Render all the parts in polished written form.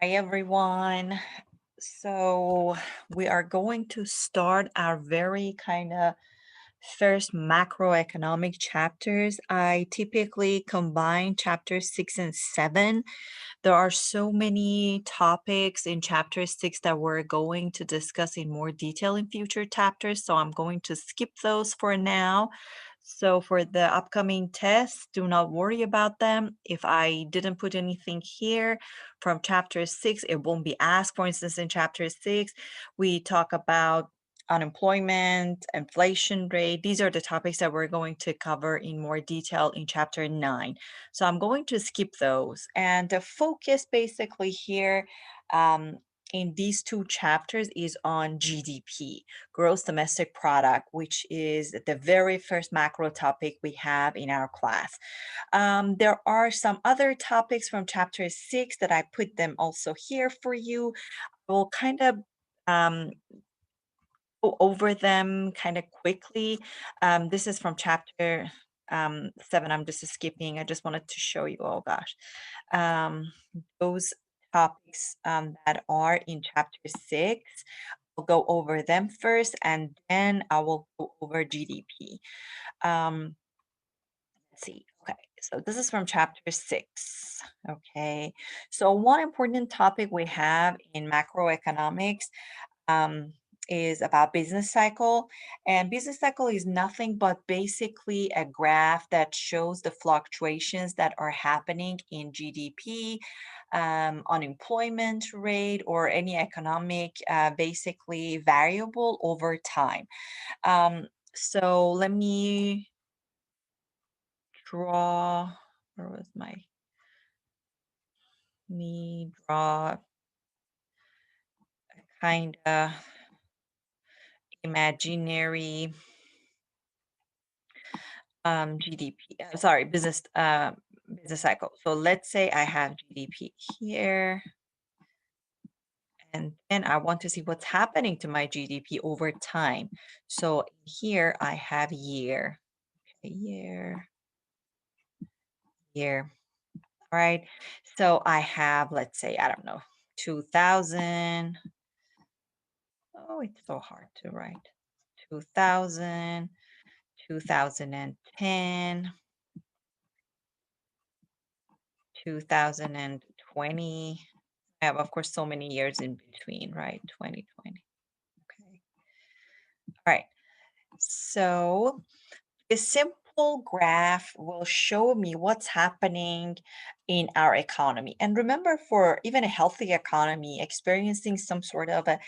Hi, everyone. So, we are going to start our very kind of first macroeconomic chapters. I typically combine chapters 6 and 7. There are so many topics in chapter 6 that we're going to discuss in more detail in future chapters. So, I'm going to skip those for now. So for the upcoming tests, do not worry about them. If I didn't put anything here from chapter 6, it won't be asked. For instance, in chapter 6, we talk about unemployment, inflation rate. These are the topics that we're going to cover in more detail in chapter 9. So I'm going to skip those. And the focus basically here um, in these two chapters is on GDP, gross domestic product, which is the very first macro topic we have in our class. There are some other topics from chapter 6 that I put them also here for you. We'll kind of um, go over them kind of quickly. This is from chapter 7. I'm just skipping. I just wanted to show you. Oh gosh. Those topics that are in chapter 6. I'll go over them first and then I will go over GDP. Um, let's see. Okay, so this is from chapter 6. Okay, so one important topic we have in macroeconomics um, is about business cycle. And business cycle is nothing but basically a graph that shows the fluctuations that are happening in GDP, unemployment rate, or any economic basically variable over time. So let draw, where was my, me draw kind of imaginary GDP, sorry, business cycle. So let's say I have GDP here, and then I want to see what's happening to my GDP over time. So here I have year, okay, year. All right. So I have, let's say, I don't know, 2000. Oh, it's so hard to write. 2000, 2010, 2020. I have, of course, so many years in between, right? 2020. Okay. All right. So a simple graph will show me what's happening in our economy. And remember, for even a healthy economy, experiencing some sort of a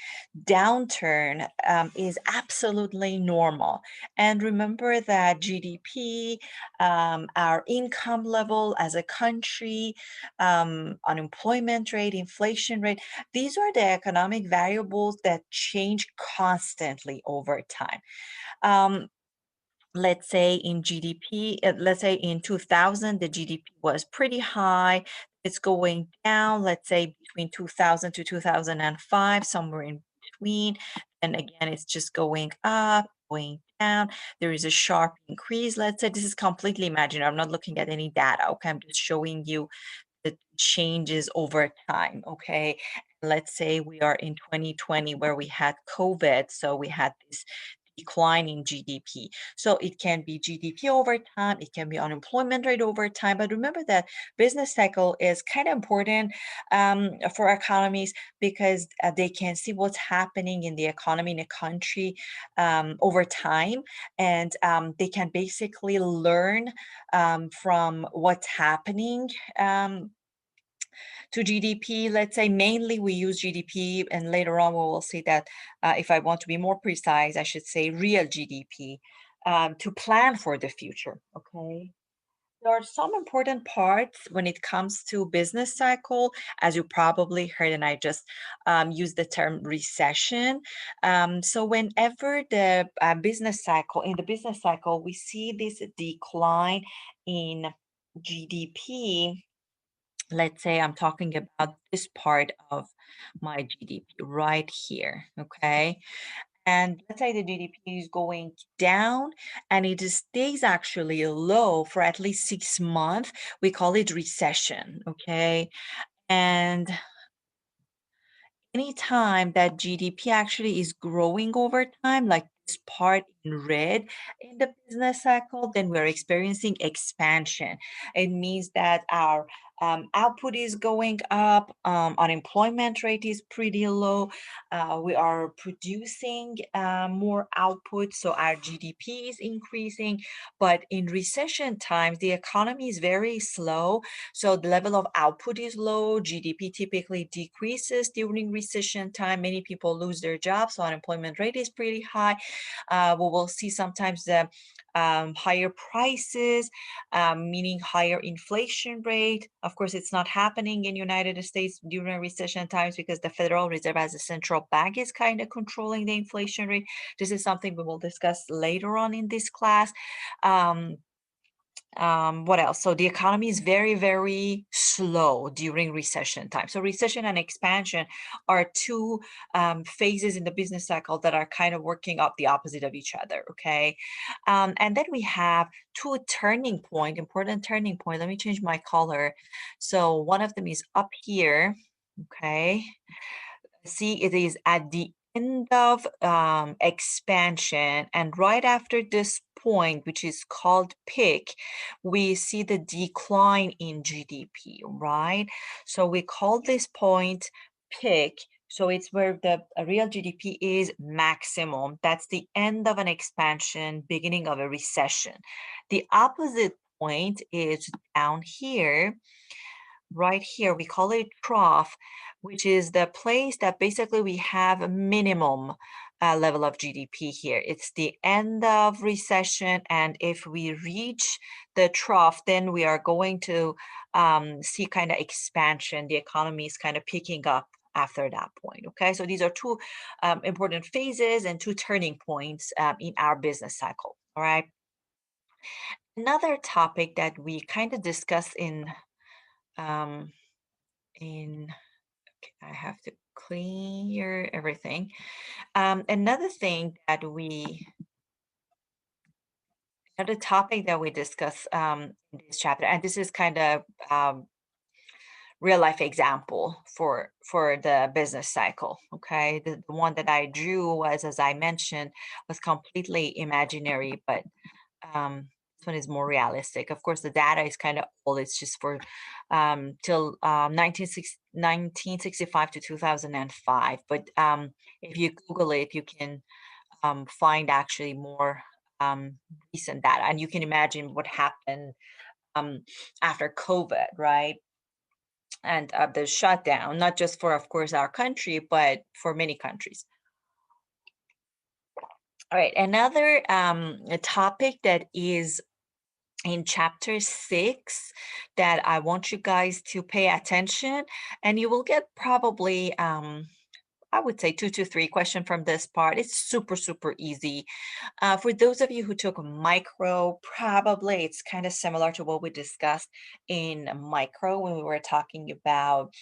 downturn is absolutely normal. And remember that GDP, our income level as a country, unemployment rate, inflation rate, these are the economic variables that change constantly over time. Um, let's say in GDP, let's say in 2000, the GDP was pretty high. It's going down, let's say between 2000 to 2005, somewhere in between. And again, it's just going up, going down. There is a sharp increase. Let's say this is completely imaginary. I'm not looking at any data. Okay, I'm just showing you the changes over time. Okay, let's say we are in 2020 where we had COVID, so we had this decline in GDP. So it can be GDP over time, it can be unemployment rate over time. But remember that business cycle is kind of important for economies because they can see what's happening in the economy in a country over time, and they can basically learn from what's happening. To GDP, let's say mainly we use GDP, and later on we will see that if I want to be more precise, I should say real GDP to plan for the future. Okay. There are some important parts when it comes to business cycle, as you probably heard, and I just used the term recession. So whenever the business cycle, in the business cycle, we see this decline in GDP. Let's say I'm talking about this part of my GDP right here, okay? And let's say the GDP is going down and it stays actually low for at least 6 months. We call it recession, okay? And anytime that GDP actually is growing over time, like this part in red in the business cycle, then we're experiencing expansion. It means that our output is going up, unemployment rate is pretty low, we are producing more output, so our GDP is increasing. But in recession times, the economy is very slow, so the level of output is low. GDP typically decreases during recession time. Many people lose their jobs, so unemployment rate is pretty high. We will see sometimes the higher prices, meaning higher inflation rate. Of course, it's not happening in United States during recession times because the Federal Reserve as a central bank is kind of controlling the inflation rate. This is something we will discuss later on in this class. Um, what else? So the economy is very, very slow during recession time. So recession and expansion are two phases in the business cycle that are kind of working up the opposite of each other. Okay, and then we have two turning point, important turning point. Let me change my color. So one of them is up here. Okay, see, it is at the end of expansion, and right after this point, which is called peak, we see the decline in GDP, right? So we call this point peak. So it's where the real GDP is maximum. That's the end of an expansion, beginning of a recession. The opposite point is down here, right here. We call it trough, which is the place that basically we have a minimum level of GDP here. It's the end of recession, and if we reach the trough, then we are going to see kind of expansion. The economy is kind of picking up after that point. Okay, so these are two important phases and two turning points in our business cycle. All right. Another topic that we kind of discussed um, in I have to clear everything. Another thing that another topic that we discuss in this chapter, and this is kind of real life example for the business cycle. Okay, the one that I drew was, as I mentioned, was completely imaginary, but this one is more realistic. Of course, the data is kind of old. It's just for till 1965 to 2005. But if you Google it, you can find actually more recent data. And you can imagine what happened um, after COVID, right? And the shutdown, not just for, of course, our country, but for many countries. All right, another a topic that is in chapter 6 that I want you guys to pay attention, and you will get probably I would say 2 to 3 questions from this part. It's super, super easy. For those of you who took micro, probably it's kind of similar to what we discussed in micro when we were talking about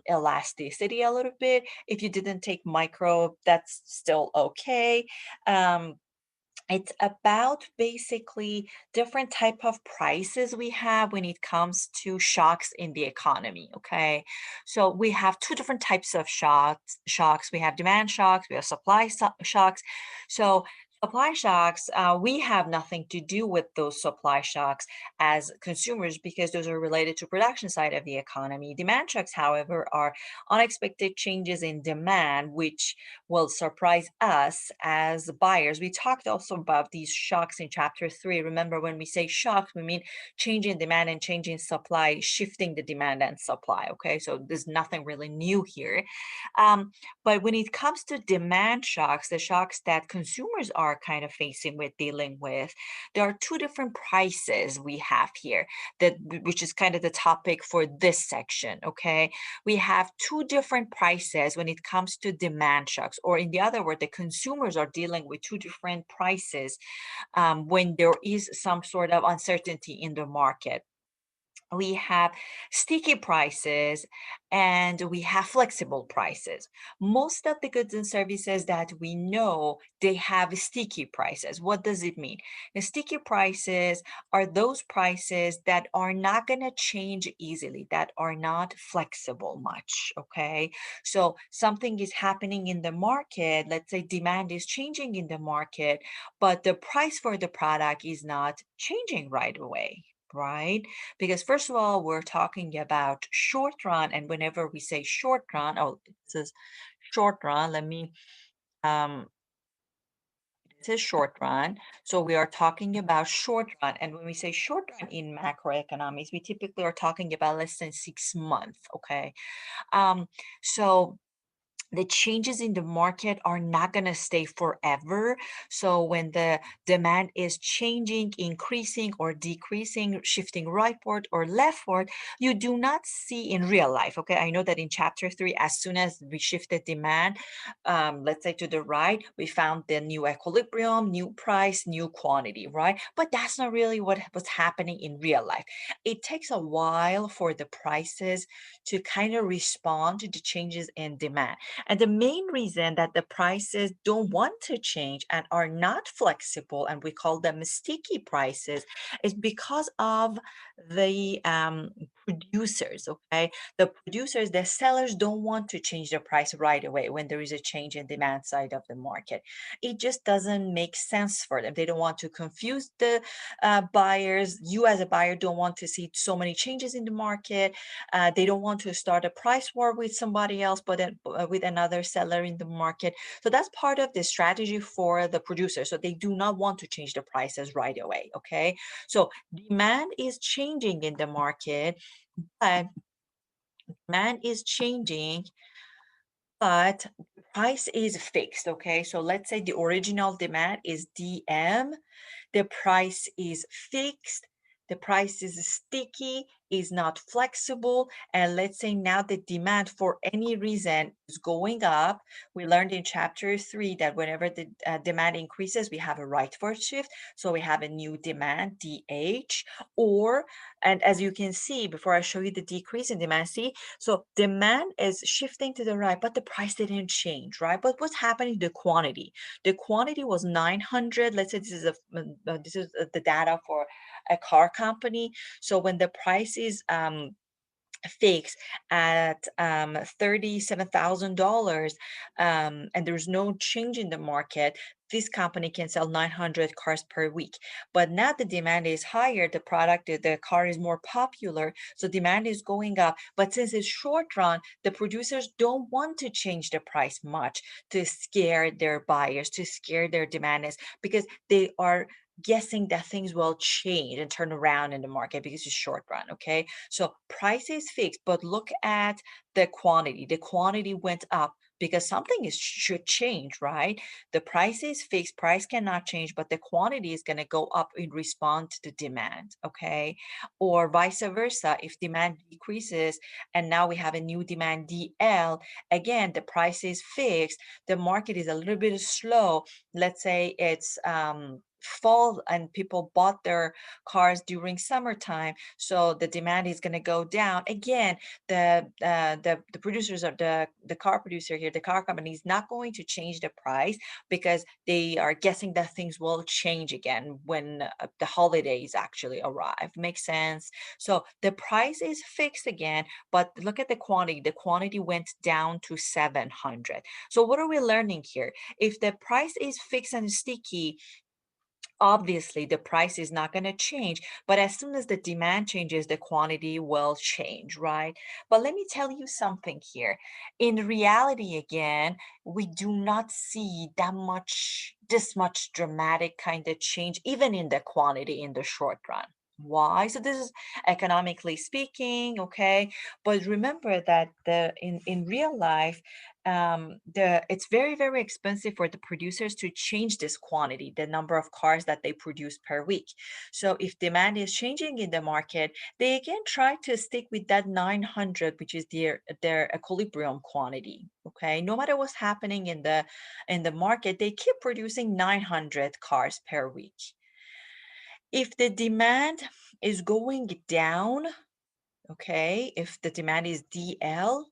elasticity a little bit. If you didn't take micro, that's still okay. Um, it's about basically different type of prices we have when it comes to shocks in the economy. Okay, so we have two different types of shocks. We have demand shocks, we have shocks. So supply shocks, we have nothing to do with those supply shocks as consumers because those are related to production side of the economy. Demand shocks, however, are unexpected changes in demand which will surprise us as buyers. We talked also about these shocks in chapter 3. Remember, when we say shocks, we mean change in demand and change in supply, shifting the demand and supply. Okay, so there's nothing really new here. But when it comes to demand shocks, the shocks that consumers are kind of facing with, dealing with, there are two different prices we have here, which is kind of the topic for this section. Okay, we have two different prices when it comes to demand shocks, or in the other word, the consumers are dealing with two different prices when there is some sort of uncertainty in the market. we have sticky prices and we have flexible prices. Most of the goods and services that we know, they have sticky prices. What does it mean? The sticky prices are those prices that are not going to change easily, that are not flexible much. Okay. So something is happening in the market. Let's say demand is changing in the market, but the price for the product is not changing right away. Right? Because first of all, we're talking about short run, and whenever we say short run, oh, this is short run. Let me um this is short run. So we are talking about short run. And when we say short run in macroeconomics, we typically are talking about less than 6 months. Okay. Um, so the changes in the market are not going to stay forever. So when the demand is changing, increasing, or decreasing, shifting rightward or leftward, you do not see in real life. Okay, I know that in chapter 3, as soon as we shifted demand, let's say to the right, we found the new equilibrium, new price, new quantity, right? But that's not really what was happening in real life. It takes a while for the prices to kind of respond to the changes in demand. And the main reason that the prices don't want to change and are not flexible, and we call them sticky prices, is because of the producers. Okay, the producers, the sellers don't want to change the price right away when there is a change in demand side of the market. It just doesn't make sense for them. They don't want to confuse the buyers. You as a buyer don't want to see so many changes in the market. They don't want to start a price war with somebody else, but then with another seller in the market. So that's part of the strategy for the producer. So they do not want to change the prices right away. Okay. So demand is changing in the market, but demand is changing, but the price is fixed. Okay. So let's say the original demand is DM, the price is fixed, the price is sticky, is not flexible, and let's say now the demand for any reason is going up. We learned in chapter 3 that whenever the demand increases, we have a rightward shift. So we have a new demand, DH, or, and as you can see, before I show you the decrease in demand, see, so demand is shifting to the right, but the price didn't change, right? But what's happening? The quantity was 900. Let's say this is the data for a car company. So when the price is fixed at $37,000, and there's no change in the market, this company can sell 900 cars per week. But now the demand is higher, the product, the car is more popular, so demand is going up. But since it's short run, the producers don't want to change the price much to scare their buyers, to scare their demanders, because they are guessing that things will change and turn around in the market because it's short run. Okay, so price is fixed, but look at the quantity. The quantity went up because something is should change, right? The price is fixed, price cannot change, but the quantity is going to go up in response to demand, okay? Or vice versa, if demand decreases and now we have a new demand DL, again, the price is fixed, the market is a little bit slow. Let's say it's fall and people bought their cars during summertime, so the demand is going to go down again. The producers of the car producer here, the car company, is not going to change the price because they are guessing that things will change again when the holidays actually arrive. Makes sense? So the price is fixed again, but look at the quantity. The quantity went down to 700. So what are we learning here? If the price is fixed and sticky, obviously the price is not going to change, but as soon as the demand changes, the quantity will change, right? But let me tell you something here. In reality, again, we do not see this much dramatic kind of change, even in the quantity in the short run. Why? So this is economically speaking, okay? But remember that in real life, the it's very expensive for the producers to change this quantity, the number of cars that they produce per week. So if demand is changing in the market, they again try to stick with that 900, which is their equilibrium quantity. Okay, no matter what's happening in the market, they keep producing 900 cars per week. If the demand is going down, okay? If the demand is DL,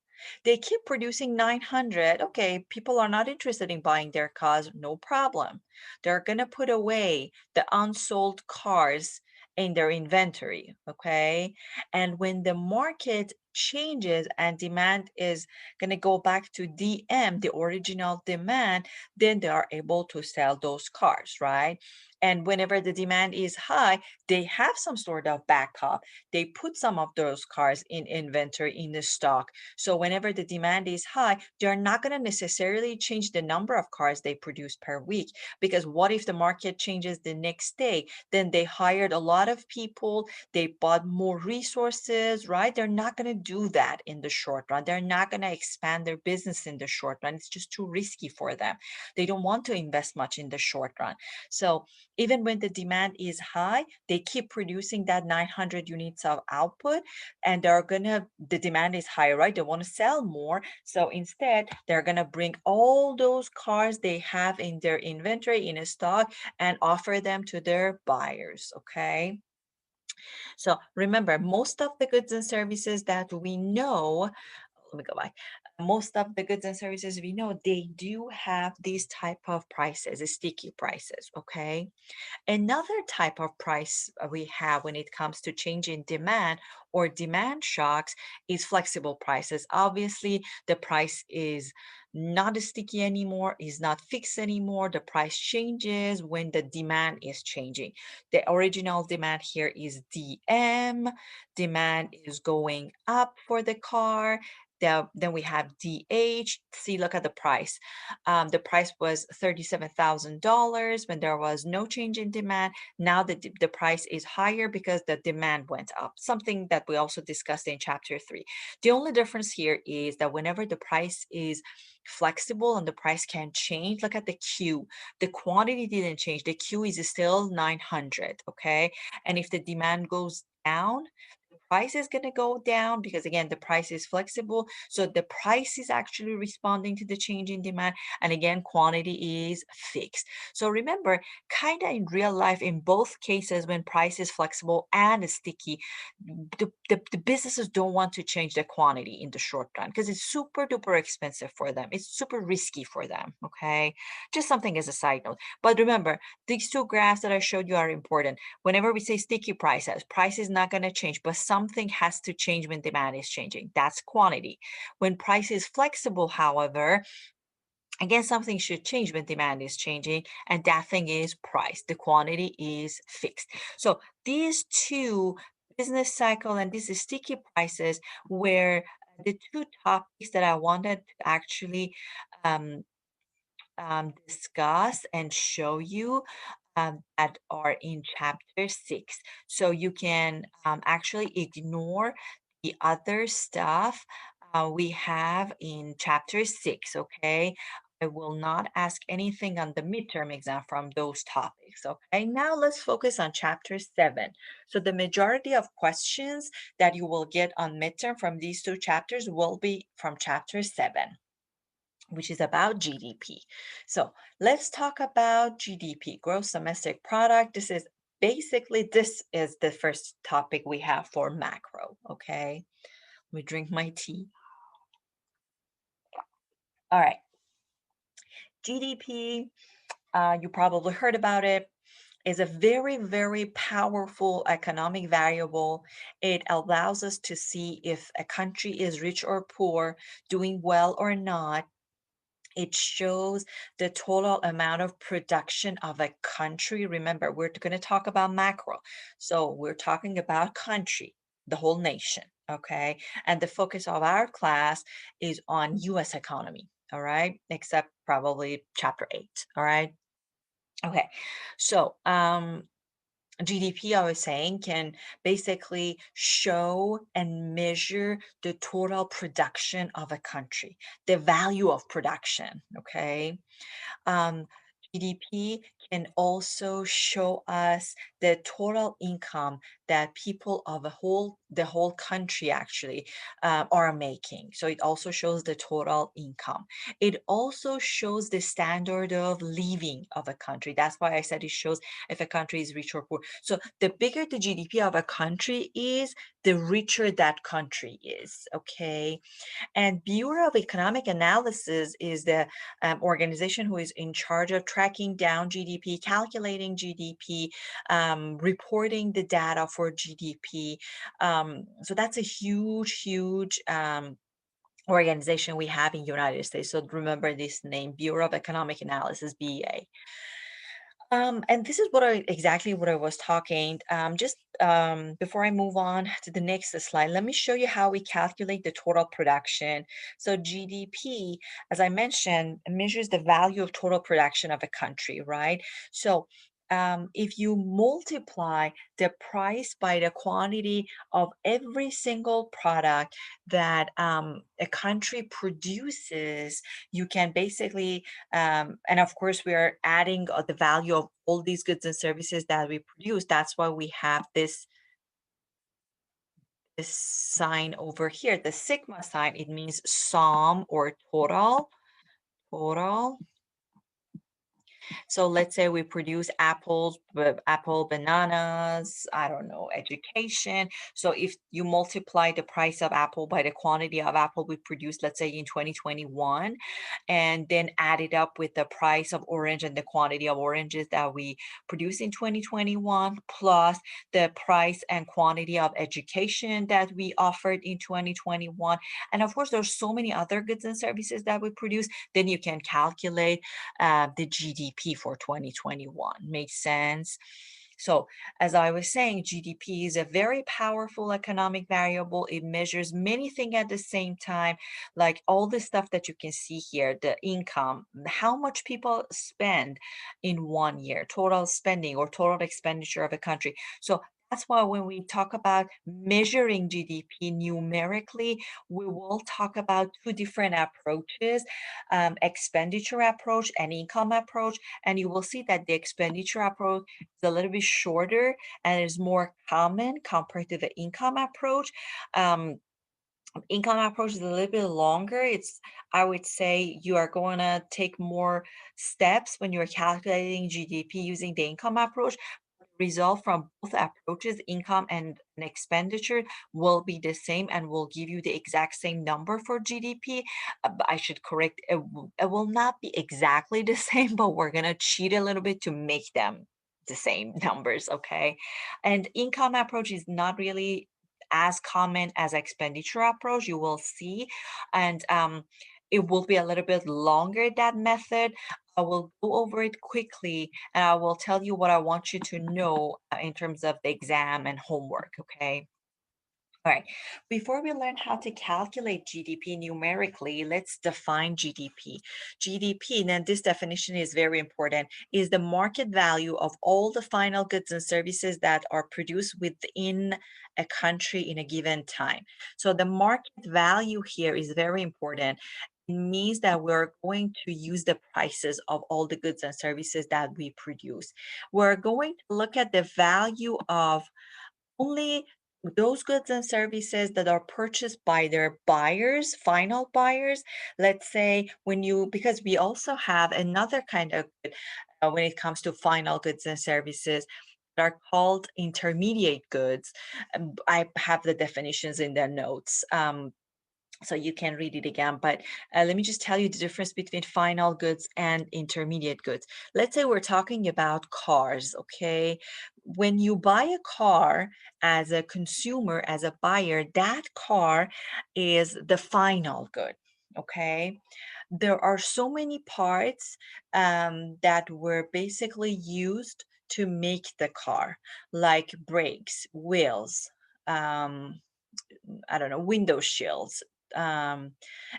they keep producing 900. Okay, people are not interested in buying their cars, no problem. They're going to put away the unsold cars in their inventory, okay? And when the market changes and demand is going to go back to DM, the original demand, then they are able to sell those cars, right? And whenever the demand is high, they have some sort of backup. They put some of those cars in inventory in the stock. So whenever the demand is high, they're not going to necessarily change the number of cars they produce per week, because what if the market changes the next day? Then they hired a lot of people, they bought more resources, right? They're not going to do that in the short run. They're not going to expand their business in the short run. It's just too risky for them. They don't want to invest much in the short run. So even when the demand is high, they keep producing that 900 units of output, and the demand is high, right? They want to sell more. So instead, they're gonna bring all those cars they have in their inventory in a stock and offer them to their buyers, okay? So remember, most of the goods and services that we know, let me go back. Most of the goods and services we know, they do have these type of prices, sticky prices, okay? Another type of price we have when it comes to change in demand or demand shocks is flexible prices. Obviously, the price is not sticky anymore, is not fixed anymore. The price changes when the demand is changing. The original demand here is DM. Demand is going up for the car. Then we have DH. See, look at the price. The price was $37,000 when there was no change in demand. Now the price is higher because the demand went up, something that we also discussed in chapter 3. The only difference here is that whenever the price is flexible and the price can change, look at the Q. The quantity didn't change. The Q is still 900, okay? And if the demand goes down, price is going to go down because again the price is flexible, so the price is actually responding to the change in demand, and again quantity is fixed. So remember, kind of in real life, in both cases when price is flexible and sticky, the businesses don't want to change the quantity in the short run because it's super duper expensive for them, it's super risky for them, okay? Just something as a side note. But remember, these two graphs that I showed you are important. Whenever we say sticky prices, price is not going to change, but something has to change when demand is changing. That's quantity. When price is flexible, however, again, something should change when demand is changing, and that thing is price. The quantity is fixed. So these two, business cycle and these sticky prices, were the two topics that I wanted to actually um, discuss and show you that are in chapter 6. So you can actually ignore the other stuff we have in chapter 6, okay? I will not ask anything on the midterm exam from those topics, okay? Now let's focus on chapter 7. So the majority of questions that you will get on midterm from these two chapters will be from chapter 7, which is about GDP. So let's talk about GDP, gross domestic product. This is the first topic we have for macro, okay? Let me drink my tea. All right, GDP, you probably heard about it, is a very, very powerful economic variable. It allows us to see if a country is rich or poor, doing well or not. It shows the total amount of production of a country. Remember, we're going to talk about macro. So we're talking about country, the whole nation, okay? And the focus of our class is on US economy, all right? Except probably chapter 8, all right? Okay. So, GDP, I was saying, can basically show and measure the total production of a country, the value of production, okay? Um, GDP can also show us the total income, that people of the whole country actually are making. So it also shows the total income. It also shows the standard of living of a country. That's why I said it shows if a country is rich or poor. So the bigger the GDP of a country is, the richer that country is. Okay. And Bureau of Economic Analysis is the organization who is in charge of tracking down GDP, calculating GDP, reporting the data for GDP. So that's a huge, huge organization we have in United States. So remember this name, Bureau of Economic Analysis, BEA. And this is exactly what I was talking. Just before I move on to the next slide, let me show you how we calculate the total production. So GDP, as I mentioned, measures the value of total production of a country, right? So if you multiply the price by the quantity of every single product that a country produces, you can basically and of course, we are adding the value of all these goods and services that we produce. That's why we have this sign over here, the sigma sign. It means sum or total. Total. So let's say we produce apples, apple, bananas, I don't know, education. So if you multiply the price of apple by the quantity of apple we produce, let's say in 2021, and then add it up with the price of orange and the quantity of oranges that we produce in 2021, plus the price and quantity of education that we offered in 2021. And of course, there's so many other goods and services that we produce. Then you can calculate the GDP for 2021. Makes sense? So, as I was saying, GDP is a very powerful economic variable. It measures many things at the same time, like all the stuff that you can see here, the income, how much people spend in 1 year, total spending or total expenditure of a country. So, that's why when we talk about measuring GDP numerically, we will talk about two different approaches, expenditure approach and income approach. And you will see that the expenditure approach is a little bit shorter and is more common compared to the income approach. Um, Income approach is a little bit longer. I would say you are going to take more steps when you're calculating GDP using the income approach. Result from both approaches, income and an expenditure, will be the same and will give you the exact same number for GDP. But I should correct, it will not be exactly the same, but we're going to cheat a little bit to make them the same numbers, okay? And income approach is not really as common as expenditure approach, you will see. And it will be a little bit longer, that method. I will go over it quickly and I will tell you what I want you to know in terms of the exam and homework, okay? All right. Before we learn how to calculate GDP numerically, let's define GDP. GDP, and then this definition is very important, is the market value of all the final goods and services that are produced within a country in a given time. So the market value here is very important. It means that we're going to use the prices of all the goods and services that we produce. We're going to look at the value of only those goods and services that are purchased by their buyers, final buyers. Let's say when you, because we also have another kind of good when it comes to final goods and services that are called intermediate goods. I have the definitions in the notes. So you can read it again, but let me just tell you the difference between final goods and intermediate goods. Let's say we're talking about cars, okay? When you buy a car as a consumer, as a buyer, that car is the final good, okay? There are so many parts that were basically used to make the car, like brakes, wheels, um, I don't know, window shields, um,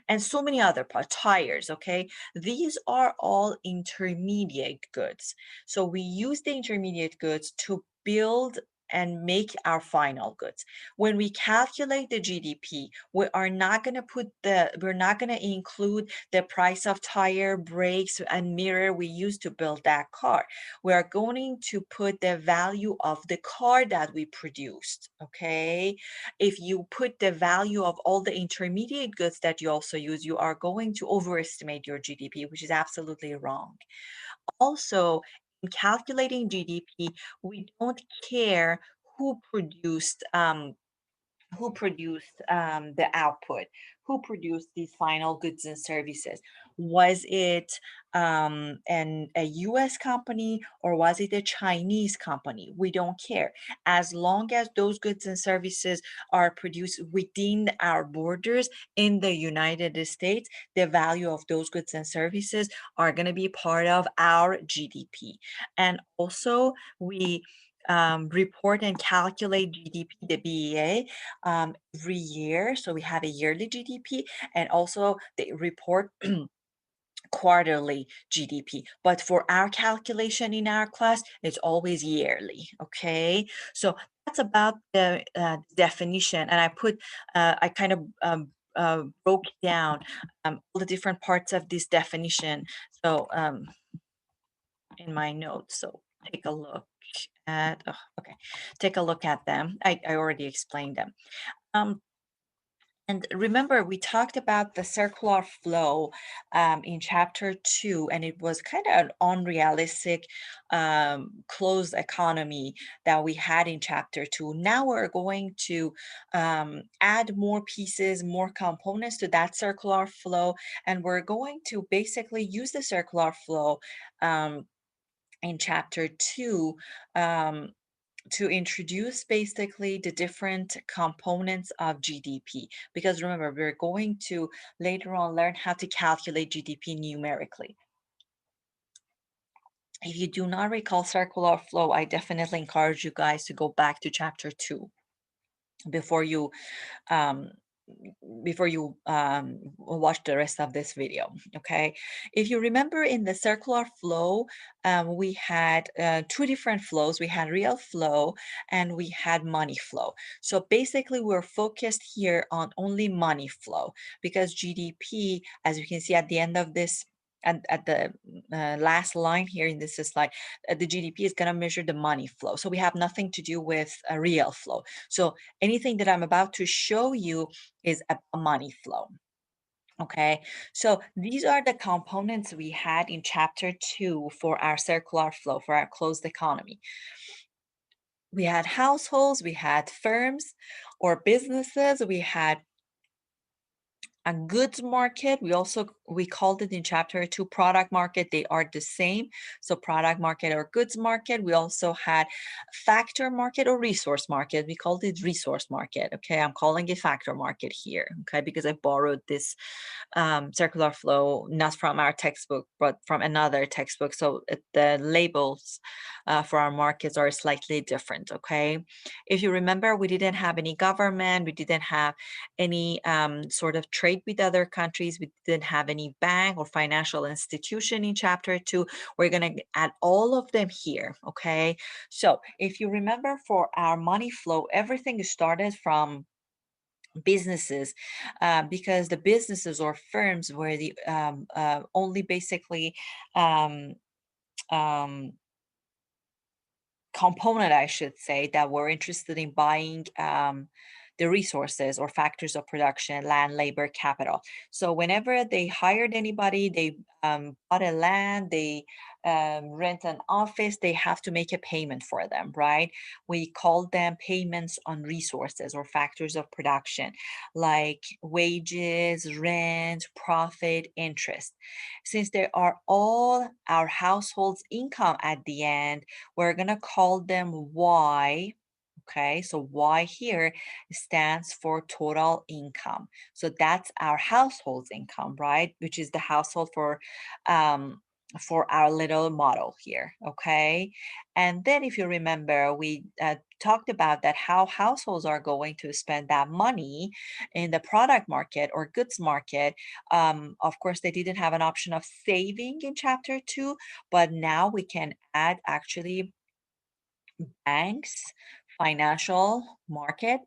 and so many other parts, tires, okay? These are all intermediate goods. So we use the intermediate goods to build and make our final goods. When we calculate the GDP, we're not going to include the price of tire, brakes, and mirror we used to build that car. We are going to put the value of the car that we produced. Okay. If you put the value of all the intermediate goods that you also use, you are going to overestimate your GDP, which is absolutely wrong. Also, in calculating GDP, we don't care who produced the output, who produced these final goods and services. Was it a US company or was it a Chinese company? We don't care. As long as those goods and services are produced within our borders in the United States, the value of those goods and services are going to be part of our GDP. And also, we report and calculate GDP, the BEA, every year. So we have a yearly GDP and also they report quarterly GDP. But for our calculation in our class, it's always yearly. Okay. So that's about the definition. And I kind of broke down all the different parts of this definition. So in my notes. So take a look okay, take a look at them. I already explained them. Um, and remember, we talked about the circular flow in chapter 2, and it was kind of an unrealistic closed economy that we had in chapter 2. Now we're going to add more pieces, more components to that circular flow, and we're going to basically use the circular flow in chapter 2 um, to introduce basically the different components of GDP. Because remember, we're going to later on learn how to calculate GDP numerically. If you do not recall circular flow, I definitely encourage you guys to go back to chapter 2 before you um, watch the rest of this video. Okay, if you remember in the circular flow, we had two different flows. We had real flow and we had money flow. So basically we're focused here on only money flow because GDP, as you can see at the end of this, at the last line here in this slide, the GDP is going to measure the money flow. So we have nothing to do with a real flow. So anything that I'm about to show you is a money flow. Okay, so these are the components we had in chapter 2 for our circular flow, for our closed economy. We had households, we had firms or businesses, we had a goods market. We called it in chapter 2 product market. They are the same. So product market or goods market. We also had factor market or resource market. We called it resource market. Okay, I'm calling it factor market here. Okay, because I borrowed this circular flow not from our textbook but from another textbook. So the labels for our markets are slightly different. Okay, if you remember, we didn't have any government. We didn't have any sort of trade with other countries. We didn't have any bank or financial institution in chapter 2. We're going to add all of them here. Okay, so if you remember, for our money flow, everything started from businesses because the businesses or firms were the only basically um, um, component, I should say, that were interested in buying the resources or factors of production, land, labor, capital. So whenever they hired anybody, they bought a land, they rent an office, they have to make a payment for them, right? We call them payments on resources or factors of production, like wages, rent, profit, interest. Since they are all our household's income at the end, we're going to call them Y. Okay, so Y here stands for total income. So that's our household's income, right? Which is the household for our little model here. Okay, and then if you remember, we talked about that how households are going to spend that money in the product market or goods market. Of course, they didn't have an option of saving in chapter 2, but now we can add actually banks financial market,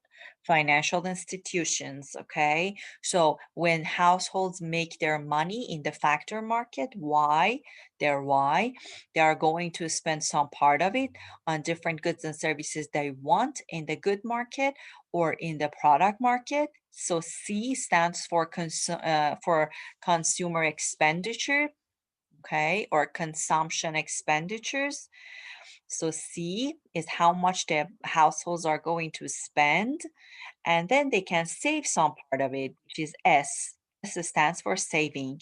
financial institutions. Okay. So when households make their money in the factor market, why? They are going to spend some part of it on different goods and services they want in the good market or in the product market. So C stands for for consumer expenditure, okay, or consumption expenditures. So C is how much the households are going to spend, and then they can save some part of it, which is S. S stands for saving.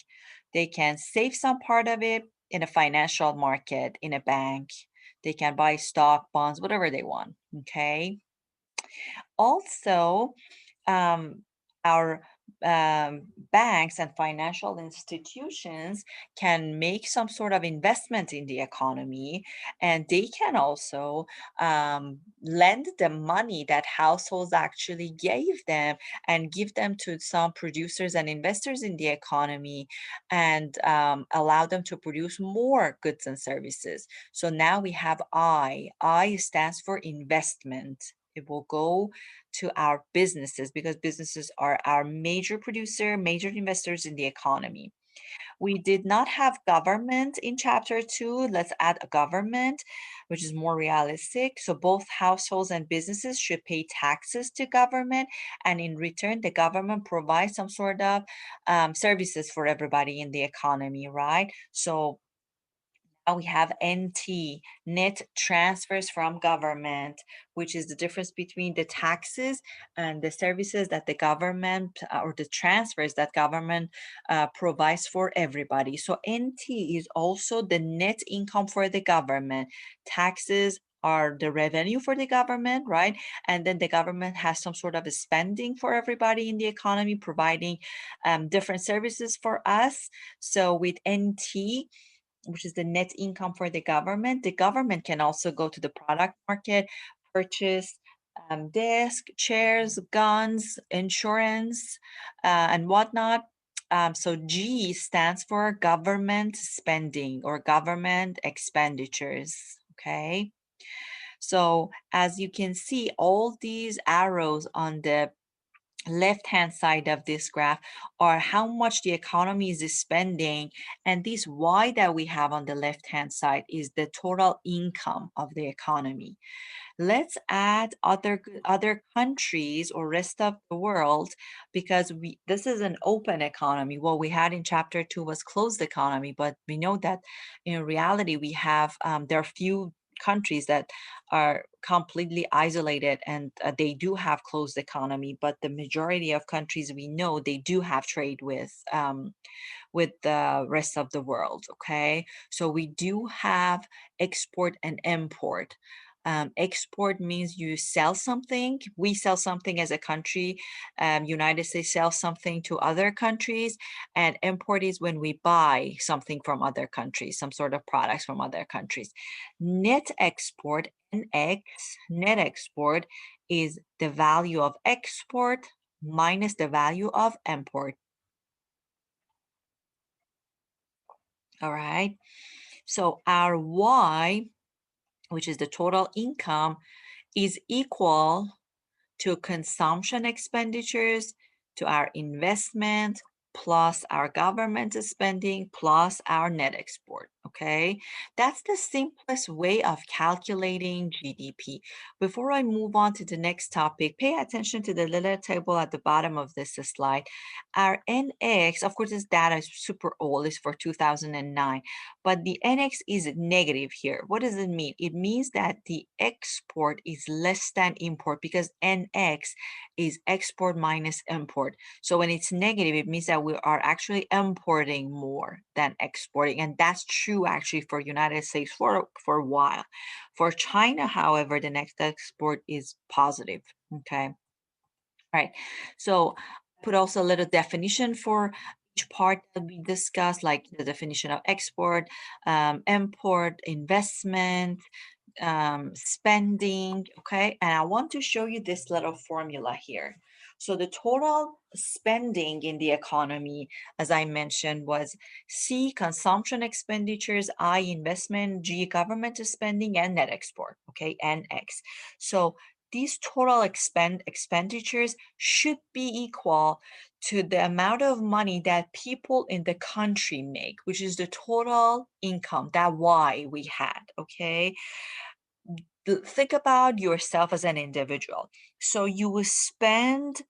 They can save some part of it in a financial market, in a bank. They can buy stock, bonds, whatever they want. Okay. Also, um, our banks and financial institutions can make some sort of investment in the economy, and they can also lend the money that households actually gave them and give them to some producers and investors in the economy and allow them to produce more goods and services. So now we have I. I stands for investment. It will go to our businesses because businesses are our major producer, major investors in the economy. We did not have government in chapter 2. Let's add a government, which is more realistic. So both households and businesses should pay taxes to government, and in return, the government provides some sort of services for everybody in the economy, right? So now we have NT, net transfers from government, which is the difference between the taxes and the services that the government or the transfers that government provides for everybody. So NT is also the net income for the government. Taxes are the revenue for the government, right? And then the government has some sort of a spending for everybody in the economy, providing different services for us. So with NT, which is the net income for the government can also go to the product market, purchase desk, chairs, guns, insurance, and whatnot. So G stands for government spending or government expenditures. Okay. So as you can see, all these arrows on the left-hand side of this graph are how much the economy is spending, and this y that we have on the left-hand side is the total income of the economy. Let's add other countries or rest of the world because this is an open economy. What we had in chapter 2 was closed economy, but we know that in reality we have there are few countries that are completely isolated and they do have closed economy, but the majority of countries we know they do have trade with the rest of the world. Okay, so we do have export and import. Export means you sell something. We sell something as a country. United States sells something to other countries, and import is when we buy something from other countries, some sort of products from other countries. Net export, NX, net export is the value of export minus the value of import. All right. So our Y, which is the total income, is equal to consumption expenditures, to our investment, plus our government spending, plus our net export. Okay, that's the simplest way of calculating GDP. Before I move on to the next topic, pay attention to the little table at the bottom of this slide. Our NX, of course, this data is super old, it's for 2009, but the NX is negative here. What does it mean? It means that the export is less than import because NX is export minus import. So when it's negative, it means that we are actually importing more than exporting. And that's true actually for United States for a while. For China, however, the next export is positive. Okay. All right. So put also a little definition for each part that we discussed, like the definition of export, import, investment, spending, okay? And I want to show you this little formula here. So the total spending in the economy, as I mentioned, was C, consumption expenditures, I, investment, G, government spending, and net export, okay, NX. So these total expenditures should be equal to the amount of money that people in the country make, which is the total income, that Y we had, okay? Think about yourself as an individual. So you will spend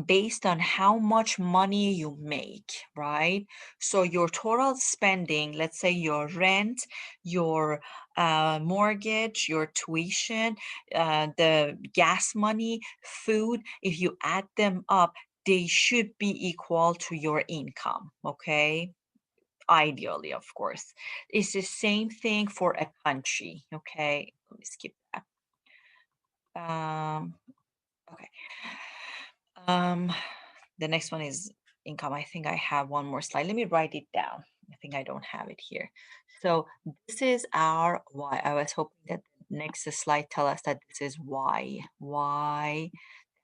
based on how much money you make, right? So your total spending, let's say your rent, your mortgage, your tuition, the gas money, food, if you add them up, they should be equal to your income, okay? Ideally, of course. It's the same thing for a country, okay? Let me skip that. Um, okay. Um, the next one is income. I think I have one more slide. Let me write it down. I think I don't have it here. So this is our Y. I was hoping that the next slide tell us that this is Y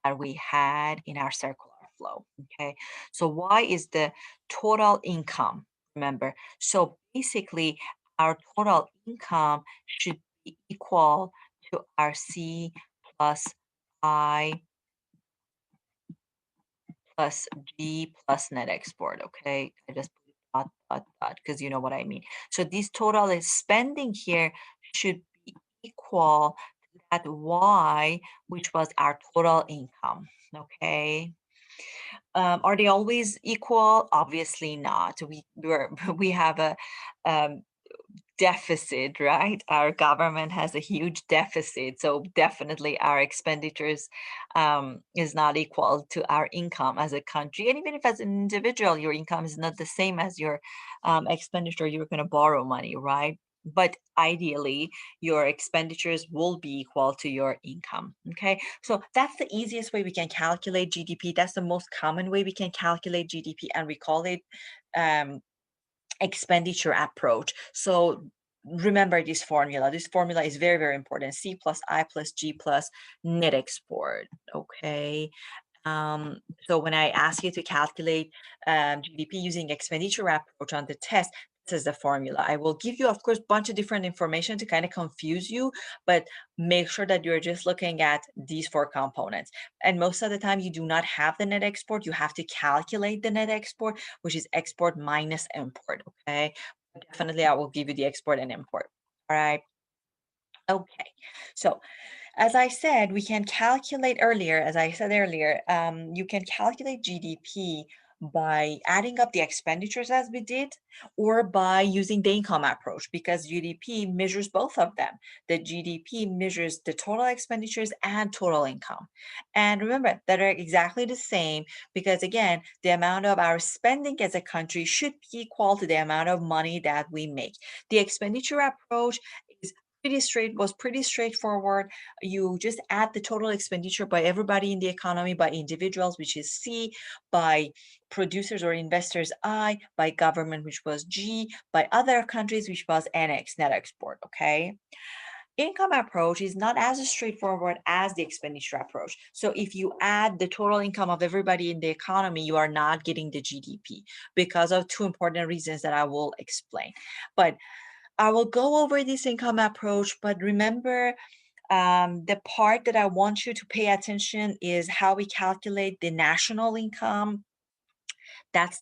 that we had in our circular flow. Okay. So Y is the total income. Remember. So basically our total income should be equal to our C plus I plus G plus net export, okay? I just put dot, because you know what I mean. So this total is spending here should be equal to that Y, which was our total income, okay? Are they always equal? Obviously not. We have a um, deficit, right? Our government has a huge deficit, so definitely our expenditures is not equal to our income as a country. And even if as an individual, your income is not the same as your expenditure, you're going to borrow money, right? But ideally, your expenditures will be equal to your income. Okay, so that's the easiest way we can calculate GDP. That's the most common way we can calculate GDP, and we call it um, expenditure approach. So remember this formula. This formula is very, very important. C plus I plus G plus net export. Okay. So when I ask you to calculate GDP using expenditure approach on the test, this is the formula. I will give you, of course, a bunch of different information to kind of confuse you, but make sure that you're just looking at these four components. And most of the time, you do not have the net export. You have to calculate the net export, which is export minus import. Okay. But definitely, I will give you the export and import. All right. Okay. So as I said, we can calculate earlier, as I said earlier, you can calculate GDP by adding up the expenditures as we did, or by using the income approach, because GDP measures both of them. The GDP measures the total expenditures and total income. And remember, that are exactly the same because, again, the amount of our spending as a country should be equal to the amount of money that we make. The expenditure approach is pretty straightforward. You just add the total expenditure by everybody in the economy, by individuals, which is C, by producers or investors, I, by government, which was G, by other countries, which was NX, net export, okay? Income approach is not as straightforward as the expenditure approach. So if you add the total income of everybody in the economy, you are not getting the GDP because of two important reasons that I will explain. But I will go over this income approach, but remember the part that I want you to pay attention is how we calculate the national income. That's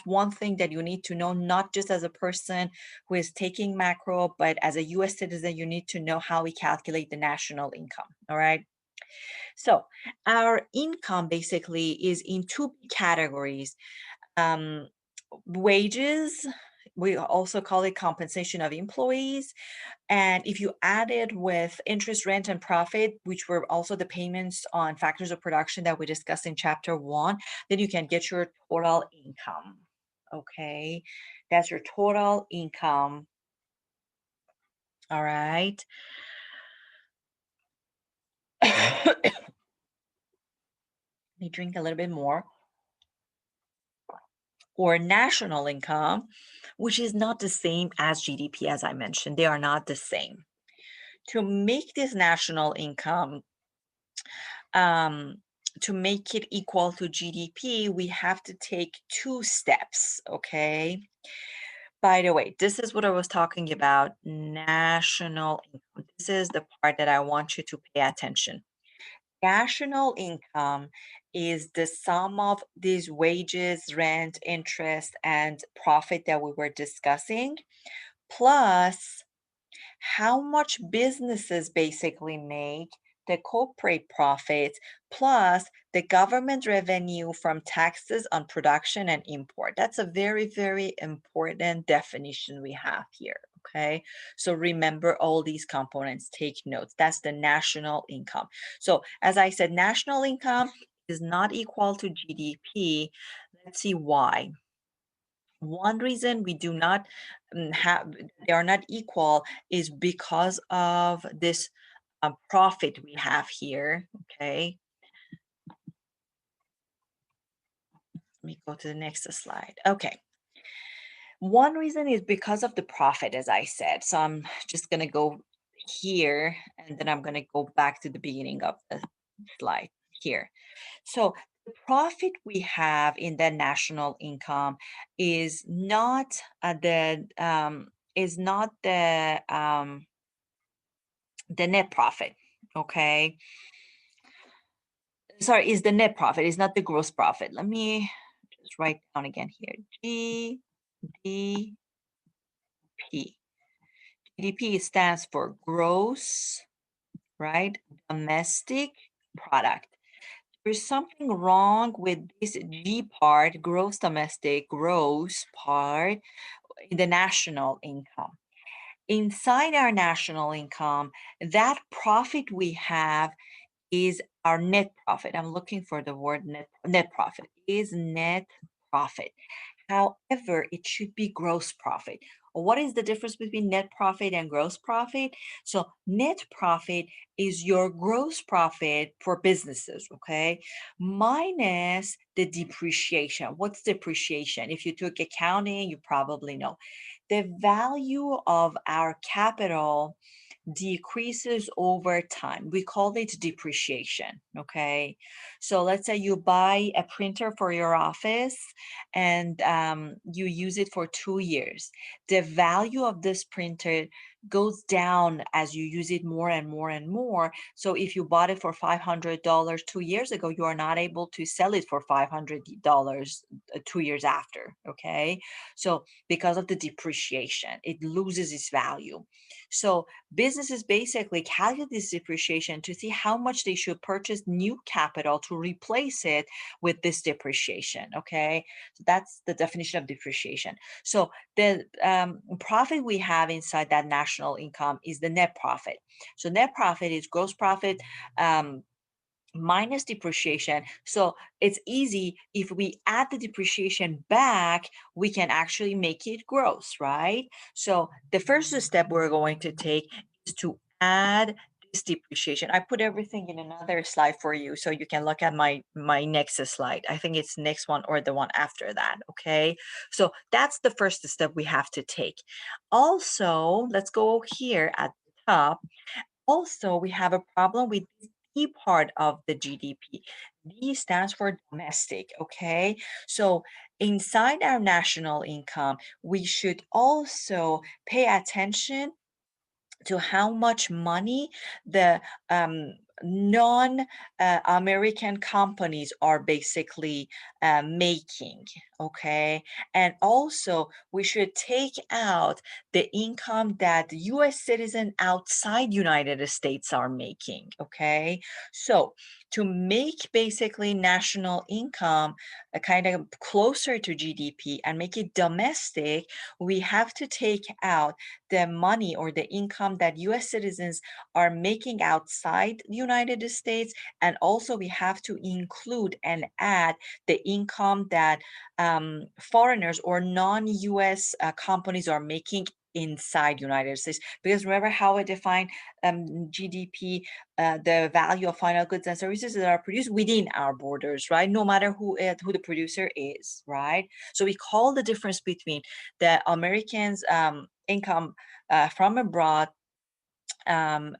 one thing that you need to know, not just as a person who is taking macro, but as a US citizen, you need to know how we calculate the national income. All right. So our income basically is in two categories. Um, Wages, we also call it compensation of employees. And if you add it with interest, rent, and profit, which were also the payments on factors of production that we discussed in chapter 1, then you can get your total income. Okay, that's your total income. All right. Let me drink a little bit more. Or national income, which is not the same as GDP, as I mentioned. They are not the same. To make this national income, um, to make it equal to GDP, we have to take two steps, okay? By the way, this is what I was talking about, national income. This is the part that I want you to pay attention. National income is the sum of these wages, rent, interest, and profit that we were discussing, plus how much businesses basically make, the corporate profits, plus the government revenue from taxes on production and import. That's a very, very important definition we have here. Okay, so remember all these components, take notes. That's the national income. So, as I said, national income is not equal to GDP. Let's see why. One reason we do not have, they are not equal, is because of this profit we have here. Okay, let me go to the next slide. Okay, one reason is because of the profit, as I said. So I'm just going to go here and then I'm going to go back to the beginning of the slide here. So the profit we have in the national income is not the net profit. Okay, sorry, is the net profit, is not the gross profit. Let me just write down again here. GDP. GDP stands for gross, right? Domestic product. There's something wrong with this G part, gross domestic, gross part in the national income. Inside our national income, that profit we have is our net profit. I'm looking for the word net profit, is net profit. However, it should be gross profit. What is the difference between net profit and gross profit? So, net profit is your gross profit for businesses, okay? Minus the depreciation. What's depreciation? If you took accounting, you probably know. The value of our capital decreases over time. We call it depreciation. Okay. So let's say you buy a printer for your office and you use it for 2 years. The value of this printer goes down as you use it more and more and more. So if you bought it for $500 2 years ago, you are not able to sell it for $500 2 years after. Okay. So because of the depreciation, it loses its value. So businesses basically calculate this depreciation to see how much they should purchase new capital to replace it with this depreciation. Okay, so that's the definition of depreciation. So the profit we have inside that national income is the net profit. So net profit is gross profit. Minus depreciation. So it's easy. If we add the depreciation back, we can actually make it gross, right? So the first step we're going to take is to add this depreciation. I put everything in another slide for you so you can look at my next slide. I think it's next one or the one after that. Okay, so that's the first step we have to take. Also, let's go here at the top. Also, we have a problem with the D part of the GDP. D stands for domestic, okay? So inside our national income, we should also pay attention to how much money the non American companies are basically making. Okay. And also, we should take out the income that US citizens outside United States are making. Okay. So, to make basically national income kind of closer to GDP and make it domestic, we have to take out the money or the income that US citizens are making outside the United States. And also, we have to include and add the income that foreigners or non-US companies are making inside United States. Because remember how I define GDP, the value of final goods and services that are produced within our borders, right? No matter who the producer is, right? So we call the difference between the Americans' income from abroad and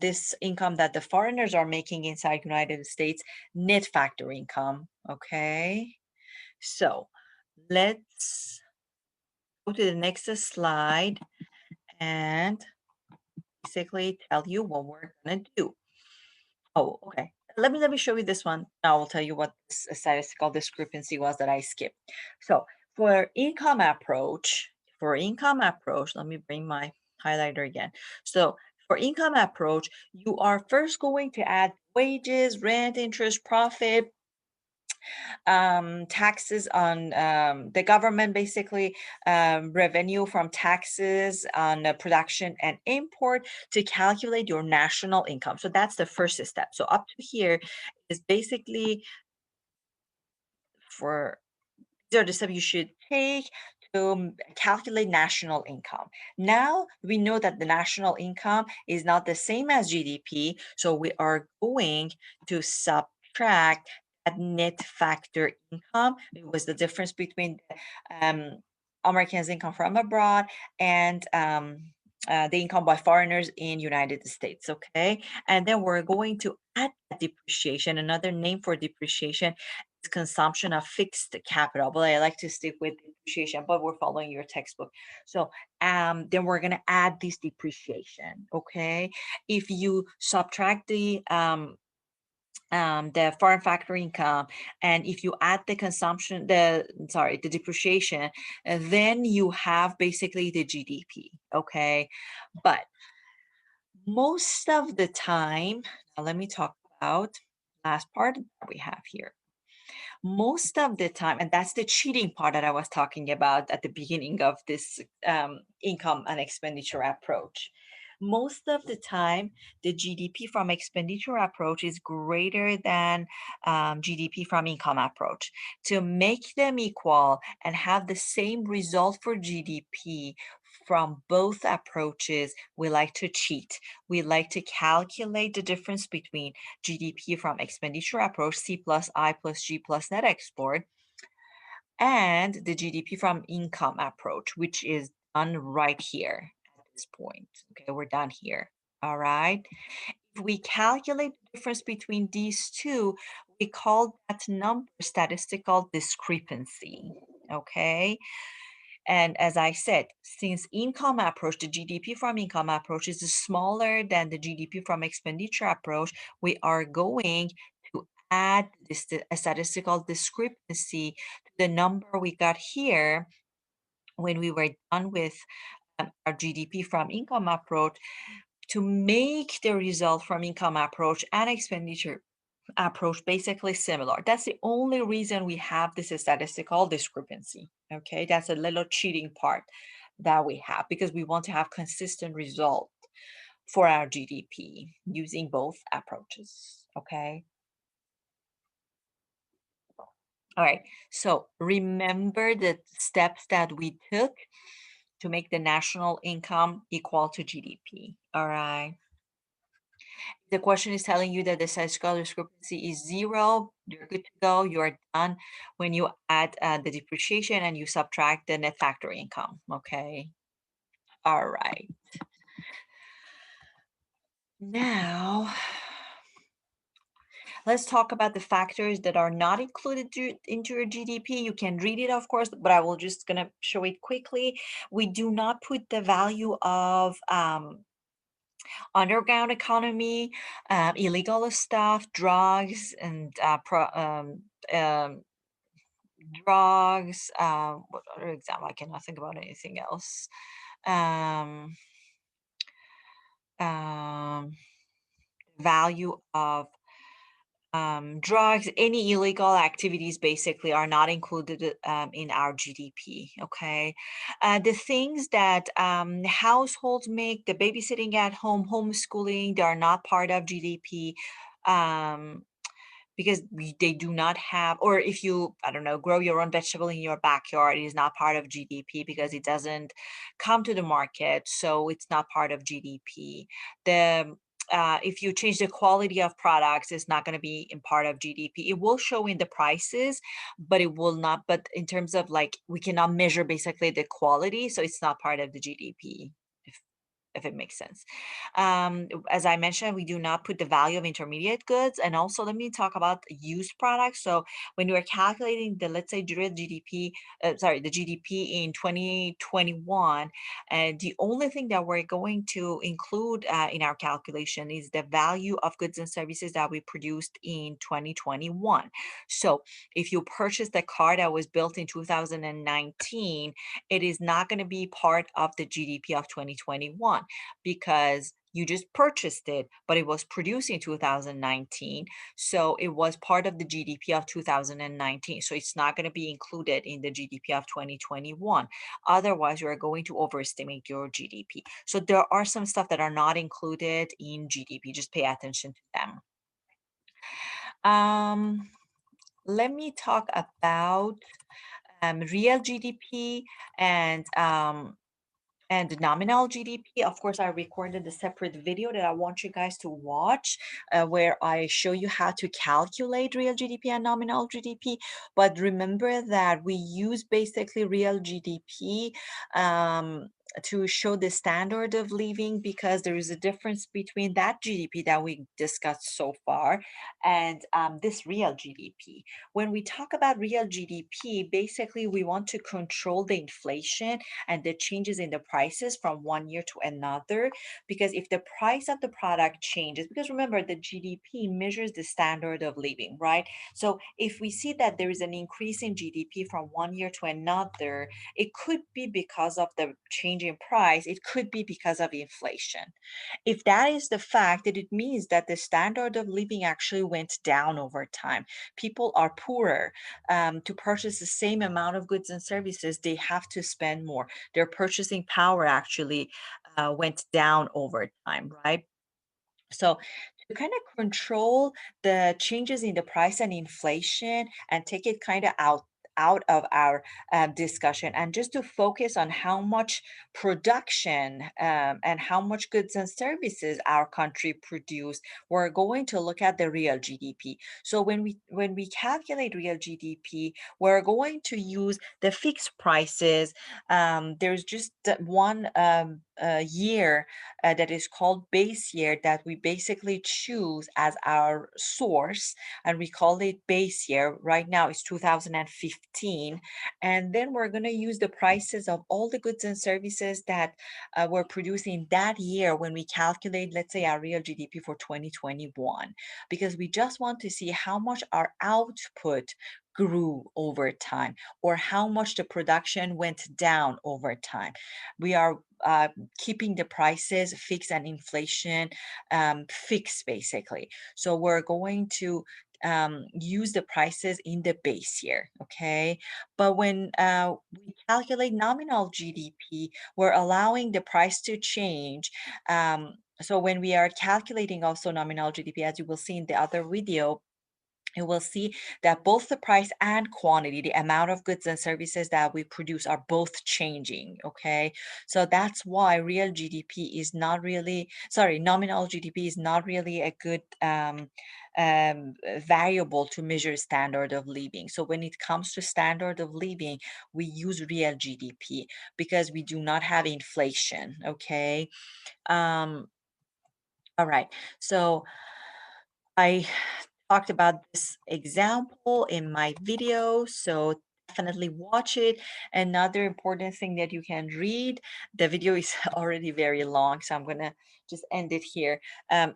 this income that the foreigners are making inside United States, net factor income. Okay, so let's go to the next slide and basically tell you what we're gonna do. Oh, okay. Let me show you this one. I will tell you what this statistical discrepancy was that I skipped. So for income approach, let me bring my highlighter again. So for income approach, you are first going to add wages, rent, interest, profit, taxes on the government, basically revenue from taxes on production and import to calculate your national income. So that's the first step. So up to here is basically for these are the steps you should take to calculate national income. Now we know that the national income is not the same as GDP, so we are going to subtract that net factor income. It was the difference between the Americans' income from abroad and the income by foreigners in United States. Okay, and then we're going to add depreciation. Another name for depreciation consumption of fixed capital, but I like to stick with depreciation, but we're following your textbook. So then we're gonna add this depreciation, okay? If you subtract the foreign factor income, and if you add the consumption, the depreciation, then you have basically the GDP, okay? But most of the time, now let me talk about last part that we have here. Most of the time, and that's the cheating part that I was talking about at the beginning of this income and expenditure approach. Most of the time, the GDP from expenditure approach is greater than GDP from income approach. To make them equal and have the same result for GDP from both approaches, we like to cheat. We like to calculate the difference between GDP from expenditure approach, C plus I plus G plus net export, and the GDP from income approach, which is done right here at this point. Okay, we're done here. All right. If we calculate the difference between these two, we call that number statistical discrepancy. Okay. And as I said, since income approach, the GDP from income approach is smaller than the GDP from expenditure approach, we are going to add this a statistical discrepancy to the number we got here when we were done with our GDP from income approach to make the result from income approach and expenditure approach basically similar. That's the only reason we have this statistical discrepancy. Okay, that's a little cheating part that we have because we want to have consistent result for our GDP using both approaches. Okay. All right. So remember the steps that we took to make the national income equal to GDP. All right. The question is telling you that the statistical discrepancy is zero, you're good to go, you're done when you add the depreciation and you subtract the net factor income, okay? All right. Now, let's talk about the factors that are not included into your GDP. You can read it, of course, but I will just gonna show it quickly. We do not put the value of underground economy, illegal stuff, drugs, and drugs. What other example? I cannot think about anything else. Um, um, value of drugs, any illegal activities basically are not included in our GDP. Okay. The things that households make, the babysitting at home, homeschooling, they are not part of GDP. Because they do not have, or if you, I don't know, grow your own vegetable in your backyard, it is not part of GDP because it doesn't come to the market, so it's not part of GDP. The if you change the quality of products, it's not going to be in part of GDP. It will show in the prices, but it will not. But in terms of like, we cannot measure basically the quality, so it's not part of the GDP. if it makes sense. As I mentioned, we do not put the value of intermediate goods. And also, let me talk about used products. So, when you are calculating the, let's say, real GDP, the GDP in 2021, and the only thing that we're going to include in our calculation is the value of goods and services that we produced in 2021. So, if you purchased a car that was built in 2019, it is not going to be part of the GDP of 2021 because you just purchased it, but it was produced in 2019. So it was part of the GDP of 2019. So it's not going to be included in the GDP of 2021. Otherwise, you are going to overestimate your GDP. So there are some stuff that are not included in GDP. Just pay attention to them. Um, Let me talk about real GDP and nominal GDP. Of course, I recorded a separate video that I want you guys to watch, where I show you how to calculate real GDP and nominal GDP. But remember that we use basically real GDP to show the standard of living, because there is a difference between that GDP that we discussed so far and this real GDP. When we talk about real GDP, basically we want to control the inflation and the changes in the prices from one year to another. Because if the price of the product changes, because remember, the GDP measures the standard of living, right? So if we see that there is an increase in GDP from one year to another, it could be because of the change in price, it could be because of inflation. If that is the fact, then it means that the standard of living actually went down over time. People are poorer. To purchase the same amount of goods and services, they have to spend more. Their purchasing power actually went down over time, right? So to kind of control the changes in the price and inflation and take it kind of out of our discussion, and just to focus on how much production and how much goods and services our country produce, we're going to look at the real GDP. So when we calculate real GDP, we're going to use the fixed prices. There's just one year that is called base year that we basically choose as our source, and we call it base year. Right now it's 2015. And then we're going to use the prices of all the goods and services that were produced in that year when we calculate, let's say, our real GDP for 2021, because we just want to see how much our output grew over time, or how much the production went down over time. We are keeping the prices fixed and inflation fixed, basically. So we're going to use the prices in the base year, okay? But when we calculate nominal GDP, we're allowing the price to change. So when we are calculating also nominal GDP, as you will see in the other video, you will see that both the price and quantity, the amount of goods and services that we produce, are both changing. Okay. So that's why real GDP is not really, sorry, nominal GDP is not really a good variable to measure standard of living. So when it comes to standard of living, we use real GDP because we do not have inflation. Okay. Um, all right. So I talked about this example in my video, so definitely watch it. Another important thing that you can read, the video is already very long, so I'm gonna just end it here.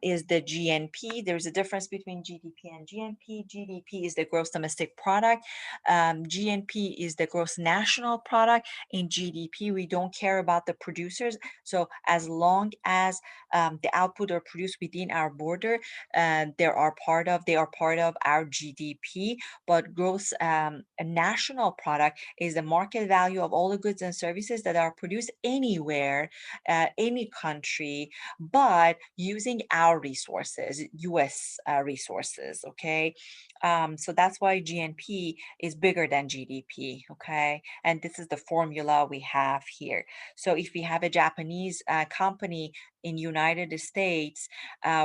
Is the GNP. There's a difference between GDP and GNP. GDP is the gross domestic product. GNP is the gross national product. In GDP, we don't care about the producers. So as long as the output are produced within our border, they are part of our GDP. But gross national product is the market value of all the goods and services that are produced anywhere, any country, but using our resources, US resources. Okay. So that's why GNP is bigger than GDP. Okay. And this is the formula we have here. So if we have a Japanese company in United States,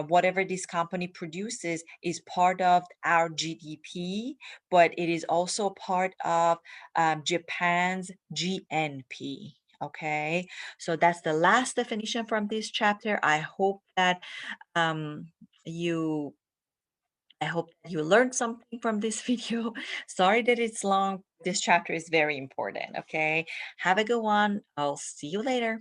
whatever this company produces is part of our GDP, but it is also part of Japan's GNP. Okay, so that's the last definition from this chapter. Um, you I hope that you learned something from this video. Sorry that it's long. This chapter is very important. Okay, have a good one. I'll see you later.